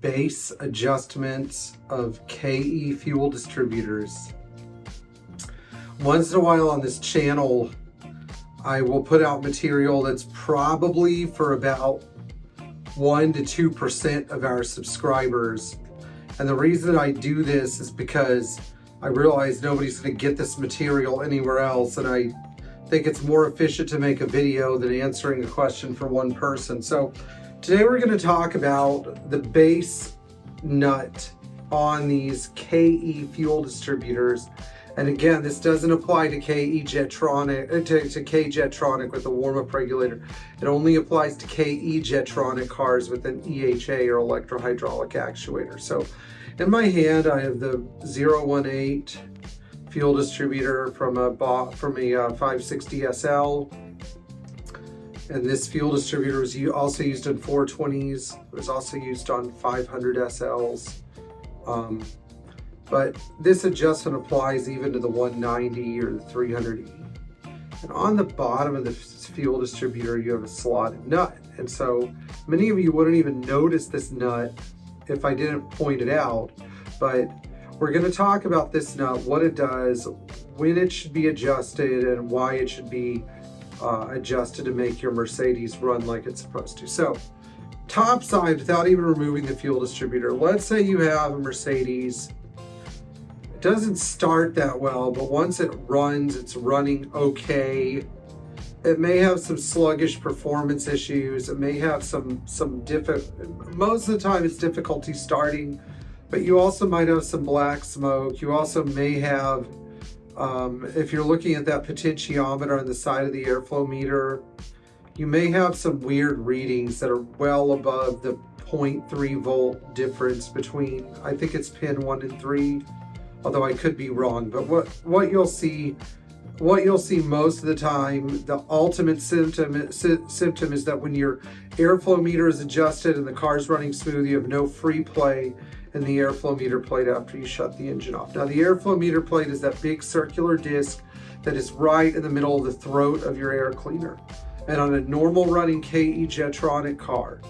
base adjustments of KE fuel distributors. Once in a while on this channel, I will put out material that's probably for about 1 to 2% of our subscribers. And the reason I do this is because I realize nobody's going to get this material anywhere else, and I think it's more efficient to make a video than answering a question for one person. So today we're going to talk about the base nut on these KE fuel distributors. And again, this doesn't apply to KE Jetronic, to K Jetronic with the warm-up regulator. It only applies to KE Jetronic cars with an EHA or electrohydraulic actuator. So in my hand, I have the 018 fuel distributor from a 560 SL. And this fuel distributor is also used in 420s. It was also used on 500 SLs. But this adjustment applies even to the 190 or the 300E. And on the bottom of the fuel distributor, you have a slotted nut. And so many of you wouldn't even notice this nut if I didn't point it out. But we're going to talk about this nut, what it does, when it should be adjusted, and why it should be adjusted to make your Mercedes run like it's supposed to. So top side, without even removing the fuel distributor, let's say you have a Mercedes. It doesn't start that well, but once it runs, it's running okay. It may have some sluggish performance issues. It may have most of the time it's difficulty starting, but you also might have some black smoke. You also may have, if you're looking at that potentiometer on the side of the airflow meter, you may have some weird readings that are well above the 0.3 volt difference between, I think it's pin 1 and 3, although I could be wrong. But what you'll see most of the time, the ultimate symptom is that when your airflow meter is adjusted and the car's running smooth, you have no free play in the airflow meter plate after you shut the engine off. Now, the airflow meter plate is that big circular disc that is right in the middle of the throat of your air cleaner. And on a normal running KE Jetronic car,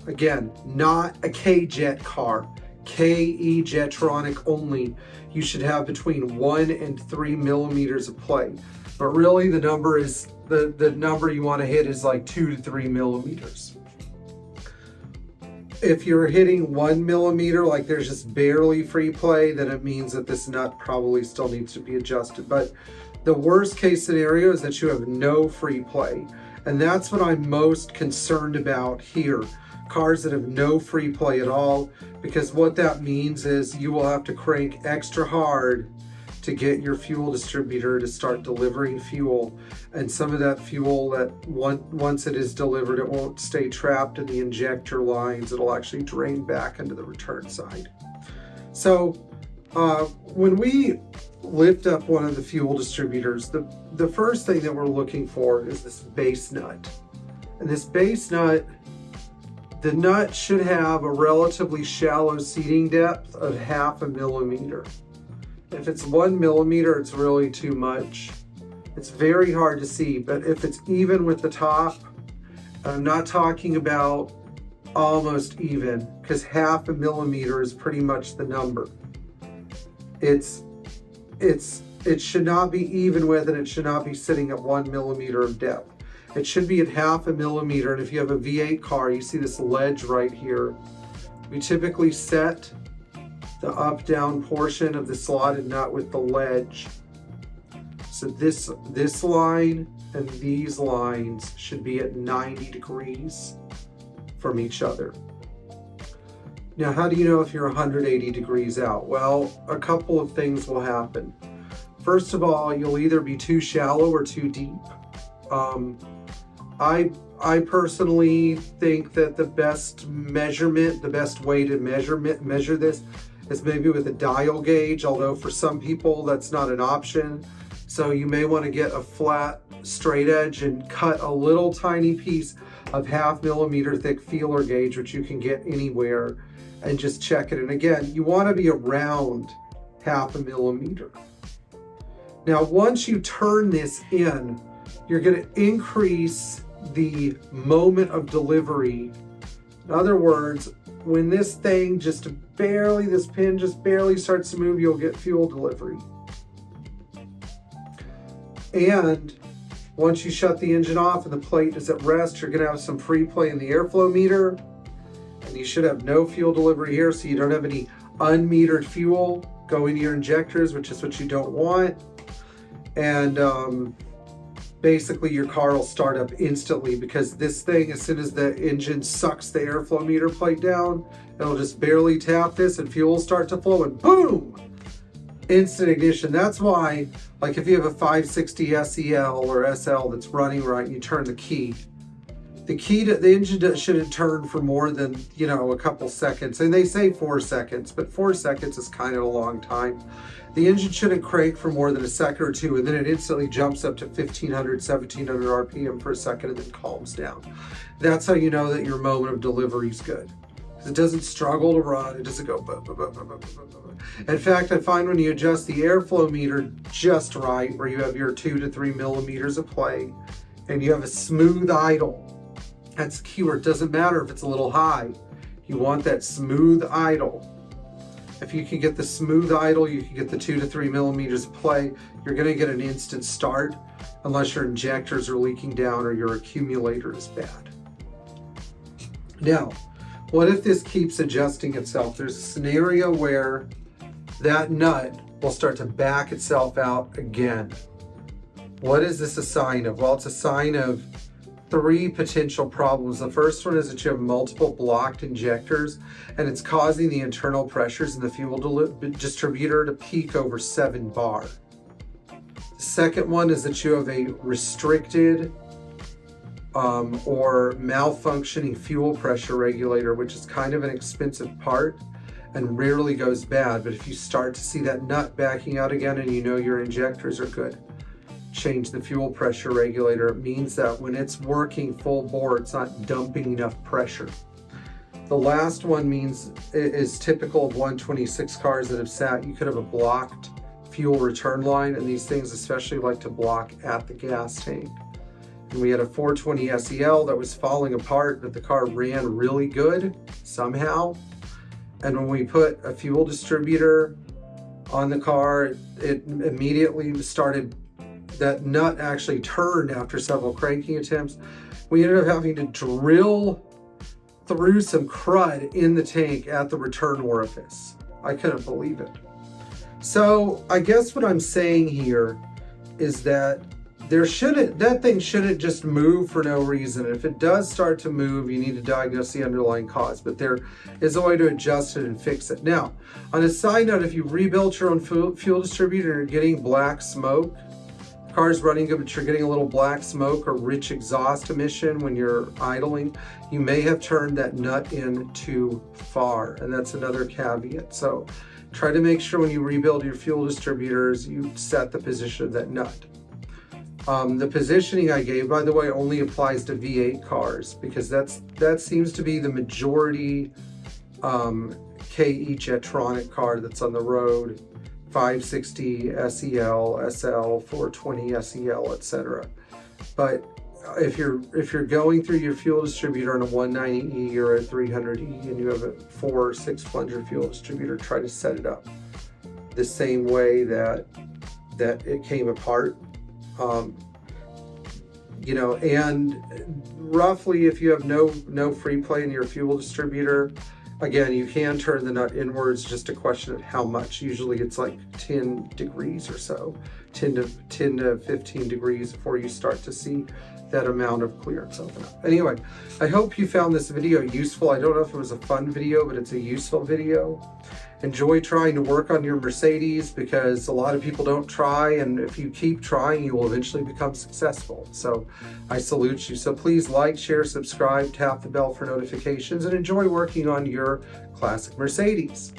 again, not a K-Jet car, KE Jetronic only, you should have between 1 and 3 millimeters of play. But really the number you want to hit is like 2 to 3 millimeters. If you're hitting 1 millimeter, like there's just barely free play, then it means that this nut probably still needs to be adjusted. But the worst case scenario is that you have no free play. And that's what I'm most concerned about here. Cars that have no free play at all, because what that means is you will have to crank extra hard to get your fuel distributor to start delivering fuel. And some of that fuel, that once it is delivered, it won't stay trapped in the injector lines. It'll actually drain back into the return side. So when we lift up one of the fuel distributors, the first thing that we're looking for is this base nut. And this base nut, the nut should have a relatively shallow seating depth of 0.5 millimeter. If it's 1 millimeter, it's really too much. It's very hard to see, but if it's even with the top, I'm not talking about almost even, because 0.5 millimeter is pretty much the number. It should not be even with, and it should not be sitting at 1 millimeter of depth. It should be at 0.5 millimeter, and if you have a V8 car, you see this ledge right here. We typically set the up-down portion of the slotted nut with the ledge. So this line and these lines should be at 90 degrees from each other. Now, how do you know if you're 180 degrees out? Well, a couple of things will happen. First of all, you'll either be too shallow or too deep. I personally think that the best way to measure this is maybe with a dial gauge, although for some people that's not an option. So you may want to get a flat straight edge and cut a little tiny piece of 0.5 millimeter thick feeler gauge, which you can get anywhere, and just check it. And again, you want to be around 0.5 millimeter. Now, once you turn this in, you're going to increase the moment of delivery. In other words, when this thing this pin just barely starts to move, you'll get fuel delivery. And once you shut the engine off and the plate is at rest, you're going to have some free play in the airflow meter. And you should have no fuel delivery here, so you don't have any unmetered fuel going to your injectors, which is what you don't want. And basically your car will start up instantly, because this thing, as soon as the engine sucks the airflow meter plate down, it'll just barely tap this and fuel will start to flow, and boom! Instant ignition. That's why, like if you have a 560 SEL or SL that's running right and you turn the key, the engine shouldn't turn for more than, a couple seconds. And they say 4 seconds, but 4 seconds is kind of a long time. The engine shouldn't crank for more than a second or two, and then it instantly jumps up to 1500, 1700 RPM for a second and then calms down. That's how you know that your moment of delivery is good. Because it doesn't struggle to run, it doesn't go blah, blah, blah, blah, blah, blah, blah. In fact, I find when you adjust the airflow meter just right, where you have your 2 to 3 millimeters of play, and you have a smooth idle, that's the keyword. It doesn't matter if it's a little high. You want that smooth idle. If you can get the smooth idle, you can get the 2 to 3 millimeters of play, you're going to get an instant start, unless your injectors are leaking down or your accumulator is bad. Now, what if this keeps adjusting itself? There's a scenario where that nut will start to back itself out again. What is this a sign of? Well, it's a sign of 3 potential problems. The first one is that you have multiple blocked injectors, and it's causing the internal pressures in the fuel distributor to peak over 7 bar. The second one is that you have a restricted or malfunctioning fuel pressure regulator, which is kind of an expensive part and rarely goes bad. But if you start to see that nut backing out again and you know your injectors are good, change the fuel pressure regulator. It means that when it's working full bore, it's not dumping enough pressure. The last one is typical of 126 cars that have sat. You could have a blocked fuel return line, and these things especially like to block at the gas tank. And we had a 420 SEL that was falling apart, but the car ran really good somehow. And when we put a fuel distributor on the car, it immediately started, that nut actually turned after several cranking attempts. We ended up having to drill through some crud in the tank at the return orifice. I couldn't believe it. So I guess what I'm saying here is that that thing shouldn't just move for no reason. If it does start to move, you need to diagnose the underlying cause, but there is a way to adjust it and fix it. Now, on a side note, if you rebuilt your own fuel distributor and you're getting black smoke, the car's running good, but you're getting a little black smoke or rich exhaust emission when you're idling, you may have turned that nut in too far, and that's another caveat. So try to make sure when you rebuild your fuel distributors, you set the position of that nut. The positioning I gave, by the way, only applies to V8 cars, because that seems to be the majority KE Jetronic car that's on the road. 560 SEL, SL, 420 SEL, etc. But if you're going through your fuel distributor on a 190E or a 300E and you have a 4 or 6 plunger fuel distributor, try to set it up the same way that it came apart. And roughly, if you have no free play in your fuel distributor, again, you can turn the nut inwards, just a question of how much. Usually it's like 10 degrees or so, 10 to 15 degrees before you start to see that amount of clearance open up. Anyway, I hope you found this video useful. I don't know if it was a fun video, but it's a useful video. Enjoy trying to work on your Mercedes, because a lot of people don't try, and if you keep trying, you will eventually become successful. So I salute you. So please like, share, subscribe, tap the bell for notifications, and enjoy working on your classic Mercedes.